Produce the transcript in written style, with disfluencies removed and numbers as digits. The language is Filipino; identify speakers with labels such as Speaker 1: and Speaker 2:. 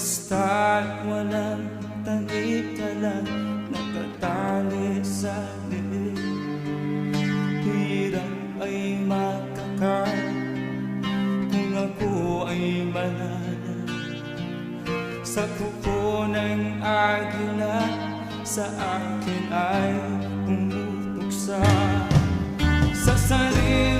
Speaker 1: Basta't walang takip ka lang nakatali sa liig. Hirap ay makakain kung ako ay malala. Sa kuko ng agila sa akin ay pumupuksa. Sa sarili